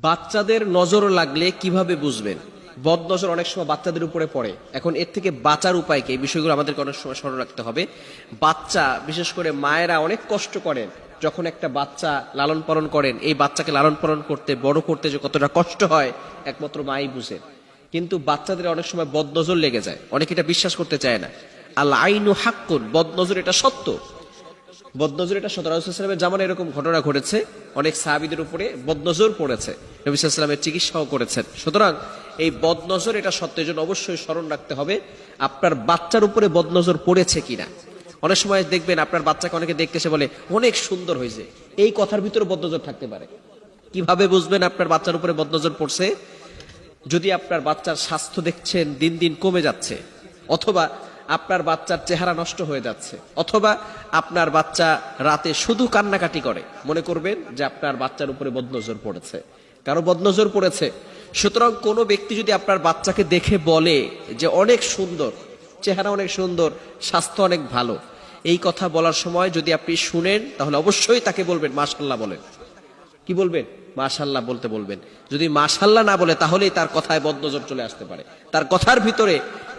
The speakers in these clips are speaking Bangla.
বাচ্চাদের নজর লাগলে কিভাবে বুঝবেন? বদ নজর অনেক সময় বাচ্চাদের উপরে পড়ে। এখন এর থেকে বাঁচার উপায় কি? এই বিষয়গুলো আমাদেরকে অনেক সময় স্মরণ রাখতে হবে। বাচ্চা, বিশেষ করে মায়েরা অনেক কষ্ট করেন যখন একটা বাচ্চা লালন পালন করেন। এই বাচ্চাকে লালন পালন করতে, বড় করতে যে কতটা কষ্ট হয় একমাত্র মাই বুঝে। কিন্তু বাচ্চাদের অনেক সময় বদ নজর লেগে যায়, অনেকে এটা বিশ্বাস করতে চায় না। আল আইনু হাক্কুন, বদ নজর এটা সত্য। বদনজর এটা সত্য। রাসূলুল্লাহ সাল্লাল্লাহু আলাইহি ওয়াসাল্লামের জামানায় এরকম ঘটনা ঘটেছে, অনেক সাহাবীদের উপরে বদনজর পড়েছে, নবী সাল্লাল্লাহু আলাইহি ওয়াসাল্লামের চিকিৎসাও করেছেন। সুতরাং এই বদনজর এটা সত্যের জন্য অবশ্যই স্মরণ রাখতে হবে আপনার বাচ্চার উপরে বদনজর পড়েছে কিনা। অনেক সময় দেখবেন আপনার বাচ্চাকে অনেকে দেখতে এসে বলে অনেক সুন্দর হয়েছে, এই কথার ভিতরে বদনজর থাকতে পারে। কিভাবে বুঝবেন আপনার বাচ্চার উপরে বদনজর পড়ছে? যদি আপনার বাচ্চার স্বাস্থ্য দেখছেন দিন দিন কমে যাচ্ছে, অথবা আপনার বাচ্চার চেহারা নষ্ট হয়ে যাচ্ছে, অথবা আপনার বাচ্চা রাতে শুধু কান্নাকাটি করে, মনে করবেন যে আপনার বাচ্চার উপরে বদনজর পড়েছে, কারো বদনজর পড়েছে। সুতরাং কোনো ব্যক্তি যদি আপনার বাচ্চাকে দেখে বলে যে অনেক সুন্দর, চেহারা অনেক সুন্দর, স্বাস্থ্য অনেক ভালো, এই কথা বলার সময় যদি আপনি শুনেন তাহলে অবশ্যই তাকে বলবেন মাশাআল্লাহ বলেন। কি বলবেন? মাশাআল্লাহ বলতে বলবেন। যদি মাশাআল্লাহ না বলে তাহলেই তার কথায় বদনজর চলে আসতে পারে। তার কথার ভিতরে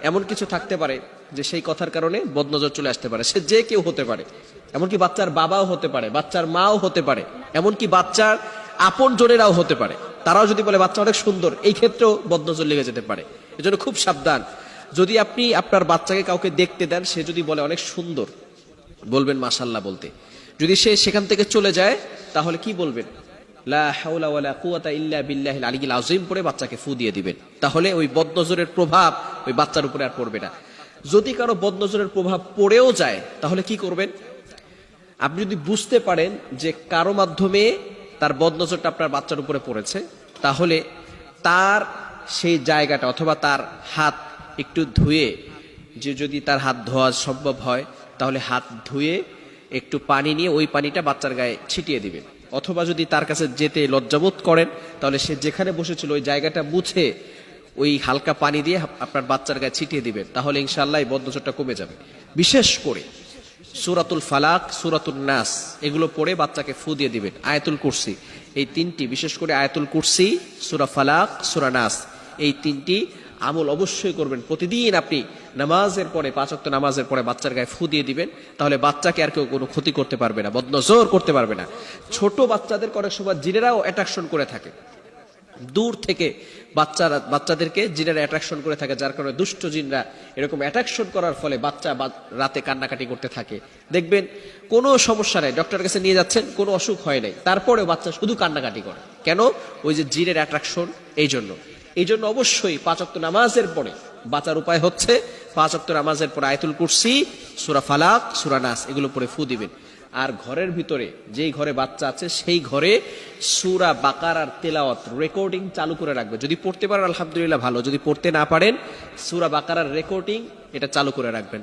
এমন কিছু থাকতে পারে যে সেই কথার কারণে বদনজর চলে আসতে পারে। সে যে কেউ হতে পারে, এমনকি বাচ্চার বাবাও হতে পারে, বাচ্চার মাও হতে পারে, এমনকি বাচ্চার আপন জনেরাও হতে পারে। তারাও যদি বলে বাচ্চা অনেক সুন্দর, এই ক্ষেত্রেও বদনজর লেগে যেতে পারে। এজন্য খুব সাবধান। যদি আপনি আপনার বাচ্চাকে কাউকে দেখতে দেন, সে যদি বলে অনেক সুন্দর, বলবেন মাশাআল্লাহ বলতে। যদি সে সেখান থেকে চলে যায় তাহলে কি বলবেন? লা হাওলা ওয়ালা কুওয়াতা ইল্লা বিল্লাহিল আলিয়্যিল আযীম পড়ে বাচ্চাকে ফু দিয়ে দিবেন। তাহলে ওই বদনজরের প্রভাব ওই বাচ্চার উপরে আর পড়বে না। যদি কারো বদনজরের প্রভাব পড়েও যায় তাহলে কি করবেন? আপনি যদি বুঝতে পারেন যে কারো মাধ্যমে তার বদনজরটা আপনার বাচ্চার উপরে পড়েছে, তাহলে তার সেই জায়গাটা অথবা তার হাত একটু ধুয়ে, যে যদি তার হাত ধোয়া সম্ভব হয় তাহলে হাত ধুয়ে একটু পানি নিয়ে ওই পানিটা বাচ্চার গায়ে ছিটিয়ে দিবেন। অথবা যদি তার কাছে যেতে লজ্জাবোধ করেন তাহলে সে যেখানে বসেছিল ওই জায়গাটা মুছে ওই হালকা পানি দিয়ে আপনার বাচ্চার গায়ে ছিটিয়ে দিবেন। তাহলে ইনশাআল্লাহ এই বদনজরটা কমে যাবে। বিশেষ করে সূরাতুল ফালাক, সূরাতুন নাস এগুলো পড়ে বাচ্চাকে ফু দিয়ে দিবেন। আয়াতুল কুরসি, এই তিনটি, বিশেষ করে আয়াতুল কুরসি, সূরা ফালাক, সূরা নাস, এই তিনটি আমল অবশ্যই করবেন। প্রতিদিন আপনি নামাজের পরে, 5 ওয়াক্ত নামাজের পরে বাচ্চার গায়ে ফু দিয়ে দিবেন। তাহলে বাচ্চাকে আর কেউ কোনো ক্ষতি করতে পারবে না, বদনজর করতে পারবে না। ছোট বাচ্চাদের অনেক সময় জিনেরাও অ্যাট্রাকশন করে থাকে, দূর থেকে বাচ্চাদেরকে জিনেরা অ্যাট্রাকশন করে থাকে, যার কারণে দুষ্ট জিনরা এরকম অ্যাট্রাকশন করার ফলে বাচ্চা রাতে কান্নাকাটি করতে থাকে। দেখবেন কোনো সমস্যা নাই, ডক্টরের কাছে নিয়ে যাচ্ছেন, কোনো অসুখ হয় নাই, তারপরেও বাচ্চা শুধু কান্নাকাটি করে। কেন? ওই যে জিনের অ্যাট্রাকশন। এই জন্য অবশ্যই 5 ওয়াক্ত নামাজের পরে বাঁচার উপায় হচ্ছে 5 ওয়াক্ত নামাজের পরে আয়াতুল কুরসি, সূরা ফালাক, সূরা নাস এগুলো পরে ফু দিবেন। আর ঘরের ভিতরে, যেই ঘরে বাচ্চা আছে সেই ঘরে সূরা বাকারার তেলাওয়াত রেকর্ডিং চালু করে রাখবে। যদি পড়তে পারেন আলহামদুলিল্লাহ ভালো, যদি পড়তে না পারেন সূরা বাকারার রেকর্ডিং এটা চালু করে রাখবেন।